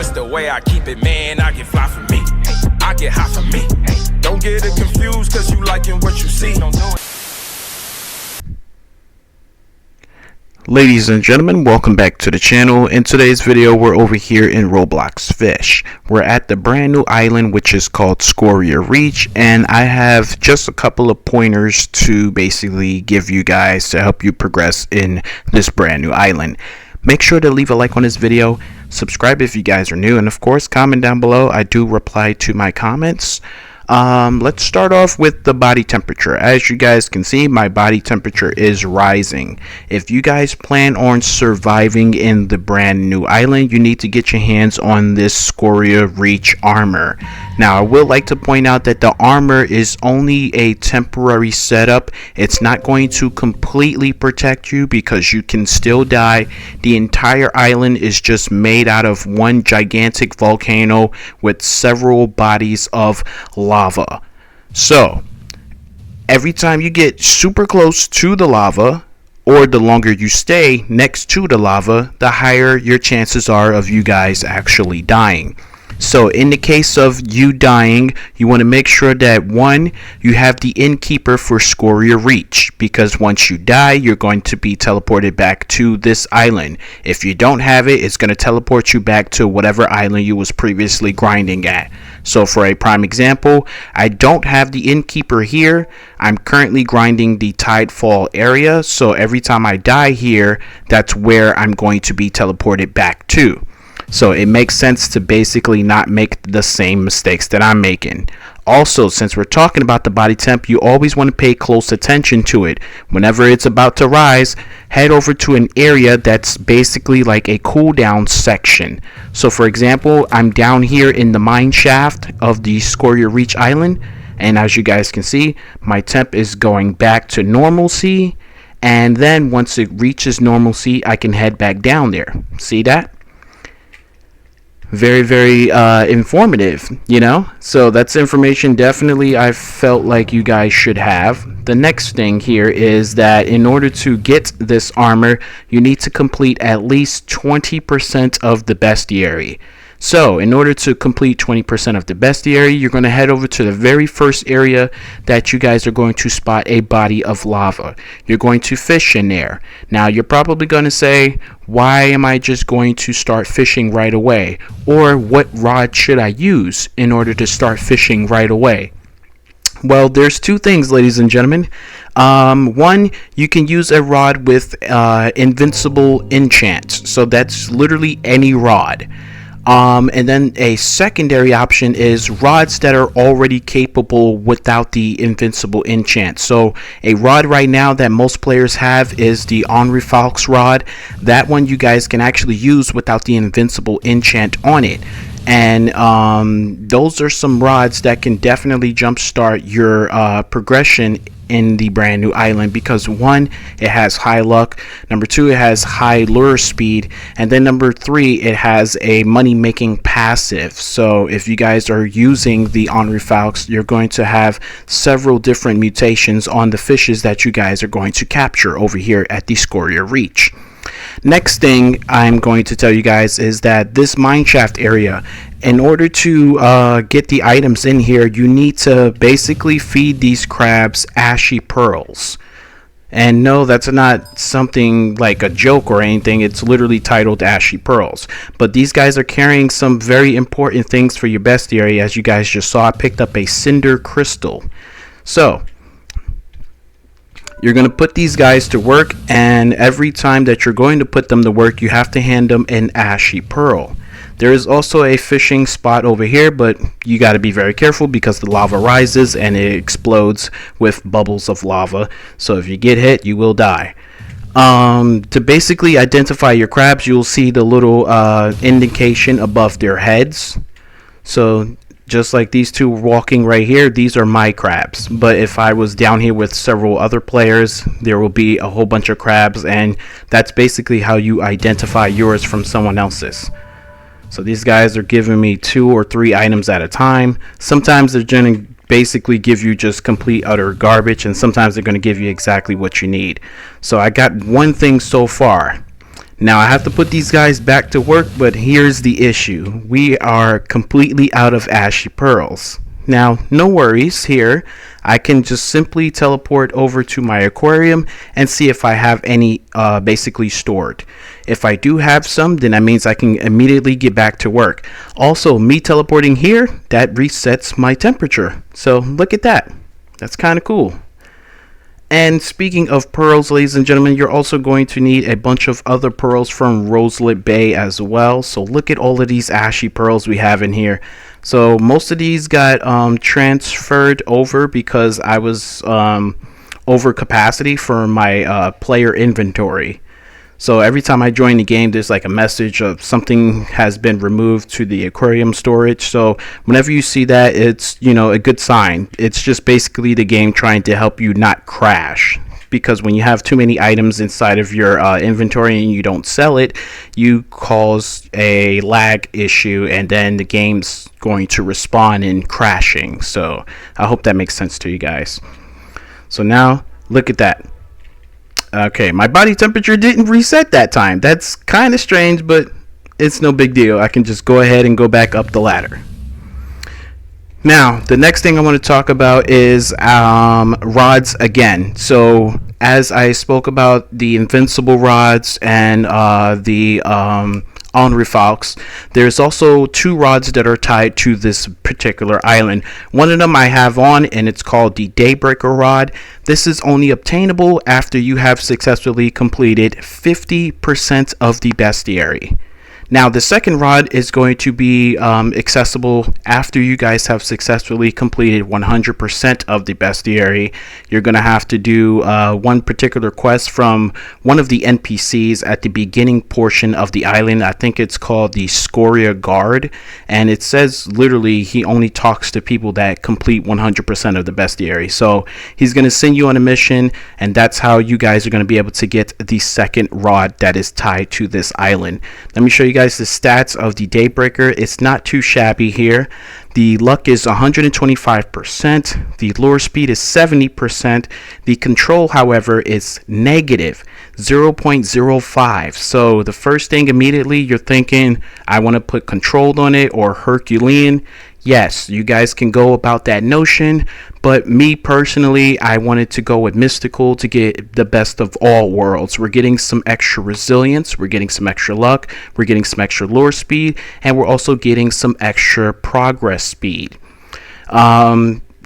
That's the way I keep it, man. I get fly for me. I get high for me. Don't get it confused, cause you liking what you see. Don't do it. Ladies and gentlemen, welcome back to the channel. In today's video, we're over here in Roblox Fish. We're at the brand new island, which is called Scoria Reach, and I have just a couple of pointers to basically give you guys to help you progress in this brand new island. Make sure to leave a like on this video, subscribe if you guys are new, and of course comment down below. I do reply to my comments. Let's start off with the body temperature. As you guys can see, my body temperature is rising. If you guys plan on surviving in the brand new island, you need to get your hands on this Scoria Reach armor. Now, I would like to point out that the armor is only a temporary setup. It's not going to completely protect you because you can still die. The entire island is just made out of one gigantic volcano with several bodies of lava. So every time you get super close to the lava, or the longer you stay next to the lava, the higher your chances are of you guys actually dying. So in the case of you dying, you want to make sure that one, you have the innkeeper for Scoria Reach, because once you die, you're going to be teleported back to this island. If you don't have it, it's going to teleport you back to whatever island you was previously grinding at. So for a prime example, I don't have the innkeeper here. I'm currently grinding the Tidefall area, so every time I die here, that's where I'm going to be teleported back to. So it makes sense to basically not make the same mistakes that I'm making. Also, since we're talking about the body temp, you always want to pay close attention to it. Whenever it's about to rise, head over to an area that's basically like a cooldown section. So for example, I'm down here in the mine shaft of the Scoria Reach Island, and as you guys can see, my temp is going back to normalcy, and then once it reaches normalcy, I can head back down there. See that? Very informative, you know. So that's information definitely I felt like you guys should have. The next thing here is that in order to get this armor, you need to complete at least 20% of the bestiary. So in order to complete 20% of the bestiary, you're going to head over to the very first area that you guys are going to spot a body of lava. You're going to fish in there. Now you're probably going to say, why am I just going to start fishing right away? Or what rod should I use in order to start fishing right away? Well, there's two things, ladies and gentlemen. One, you can use a rod with invincible enchant. So that's literally any rod. And then a secondary option is rods that are already capable without the invincible enchant. So a rod right now that most players have is the Fox rod. That one you guys can actually use without the invincible enchant on it. And those are some rods that can definitely jumpstart your progression in the brand new island, because one, it has high luck, number two, it has high lure speed, and then number three, it has a money making passive. So if you guys are using the Fox, you're going to have several different mutations on the fishes that you guys are going to capture over here at the Scoria Reach. Next thing I'm going to tell you guys is that this mineshaft area, in order to get the items in here, you need to basically feed these crabs ashy pearls. And no, that's not something like a joke or anything. It's literally titled Ashy Pearls. But these guys are carrying some very important things for your bestiary. As you guys just saw, I picked up a cinder crystal. So you're going to put these guys to work, and every time that you're going to put them to work, you have to hand them an ashy pearl. There is also a fishing spot over here, but you got to be very careful because the lava rises and it explodes with bubbles of lava. So if you get hit, you will die. To basically identify your crabs, you'll see the little indication above their heads. So just like these two walking right here, these are my crabs. But if I was down here with several other players, there will be a whole bunch of crabs, and that's basically how you identify yours from someone else's. So these guys are giving me 2 or 3 items at a time. Sometimes they're going to basically give you just complete utter garbage, and sometimes they're going to give you exactly what you need. So I got one thing so far. Now I have to put these guys back to work, but here's the issue. We are completely out of ashy pearls. Now, no worries here. I can just simply teleport over to my aquarium and see if I have any basically stored. If I do have some, then that means I can immediately get back to work. Also, me teleporting here, that resets my temperature. So look at that. That's kind of cool. And speaking of pearls, ladies and gentlemen, you're also going to need a bunch of other pearls from Roselet Bay as well. So look at all of these ashy pearls we have in here. So most of these got transferred over because I was over capacity for my player inventory. So every time I join the game, there's like a message of something has been removed to the aquarium storage. So whenever you see that, it's, you know, a good sign. It's just basically the game trying to help you not crash. Because when you have too many items inside of your inventory and you don't sell it, you cause a lag issue and then the game's going to respond in crashing. So I hope that makes sense to you guys. So now look at that. Okay, my body temperature didn't reset that time. That's kind of strange, but it's no big deal. I can just go ahead and go back up the ladder. Now, the next thing I want to talk about is rods again. So, as I spoke about the invincible rods and the Onrifalks, there's also 2 rods that are tied to this particular island. One of them I have on, and it's called the Daybreaker rod. This is only obtainable after you have successfully completed 50% of the bestiary. Now, the second rod is going to be accessible after you guys have successfully completed 100% of the bestiary. You're going to have to do one particular quest from one of the NPCs at the beginning portion of the island. I think it's called the Scoria guard, and it says literally he only talks to people that complete 100% of the bestiary. So he's going to send you on a mission, and that's how you guys are going to be able to get the second rod that is tied to this island. Let me show you guys the stats of the Daybreaker. It's not too shabby here. The luck is 125%. The lure speed is 70%. The control, however, is negative 0.05. So the first thing immediately you're thinking, I want to put controlled on it or Herculean. Yes, you guys can go about that notion, but me personally, I wanted to go with mystical to get the best of all worlds. We're getting some extra resilience, we're getting some extra luck, we're getting some extra lure speed, and we're also getting some extra progress speed.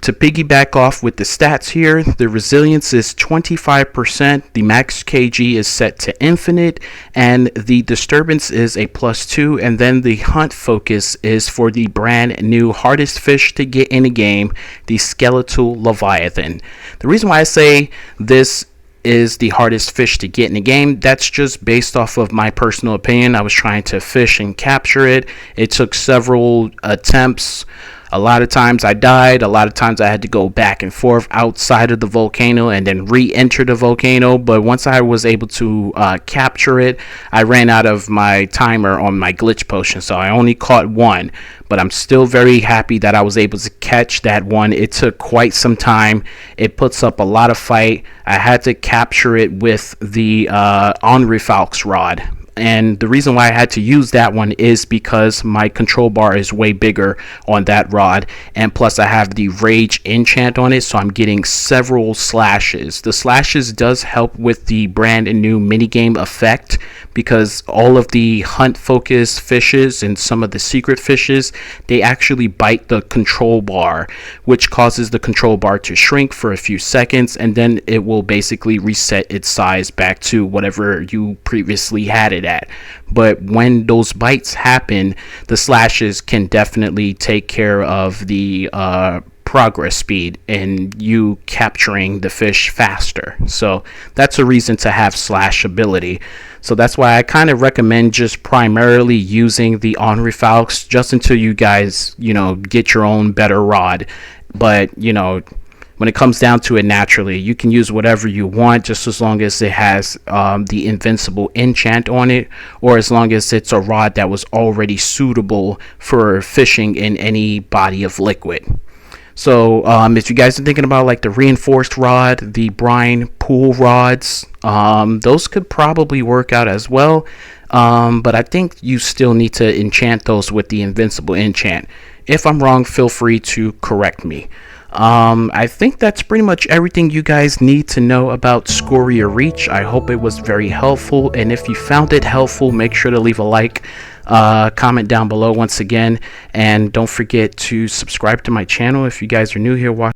To piggyback off with the stats here, the resilience is 25%, the max kg is set to infinite, and the disturbance is a +2, and then the hunt focus is for the brand new hardest fish to get in the game, the skeletal leviathan. The reason why I say this is the hardest fish to get in the game, that's just based off of my personal opinion. I was trying to fish and capture it. It took several attempts. A lot of times I died, a lot of times I had to go back and forth outside of the volcano and then re-enter the volcano, but once I was able to capture it, I ran out of my timer on my glitch potion, so I only caught one, but I'm still very happy that I was able to catch that one. It took quite some time. It puts up a lot of fight. I had to capture it with the Onrifalks rod. And the reason why I had to use that one is because my control bar is way bigger on that rod, and plus I have the rage enchant on it, so I'm getting several slashes. The slashes does help with the brand new minigame effect, because all of the hunt focus fishes and some of the secret fishes, they actually bite the control bar, which causes the control bar to shrink for a few seconds, and then it will basically reset its size back to whatever you previously had it at. But when those bites happen, the slashes can definitely take care of the progress speed and you capturing the fish faster. So that's a reason to have slash ability. So that's why I kind of recommend just primarily using the Onrifalks just until you guys, get your own better rod. But, when it comes down to it, naturally, you can use whatever you want, just as long as it has the invincible enchant on it, or as long as it's a rod that was already suitable for fishing in any body of liquid. So if you guys are thinking about like the reinforced rod, the brine pool rods, Those could probably work out as well, but I think you still need to enchant those with the invincible enchant. If I'm wrong, feel free to correct me. I think that's pretty much everything you guys need to know about Scoria Reach. I hope it was very helpful, and if you found it helpful, make sure to leave a like, comment down below once again, and don't forget to subscribe to my channel if you guys are new here watching.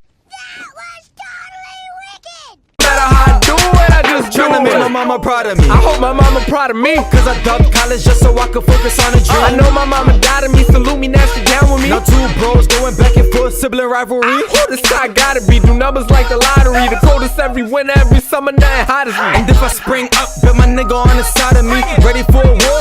Tryna make my mama proud of me. I hope my mama proud of me, Cause I dropped college just so I could focus on a dream. I know my mama died of me, salute me, now she down with me. Now two bros going back and forth, sibling rivalry. Who this guy gotta be? Do numbers like the lottery. The coldest every winter, every summer, nothing hot as me. And if I spring up, bet my nigga on the side of me. Ready for a war,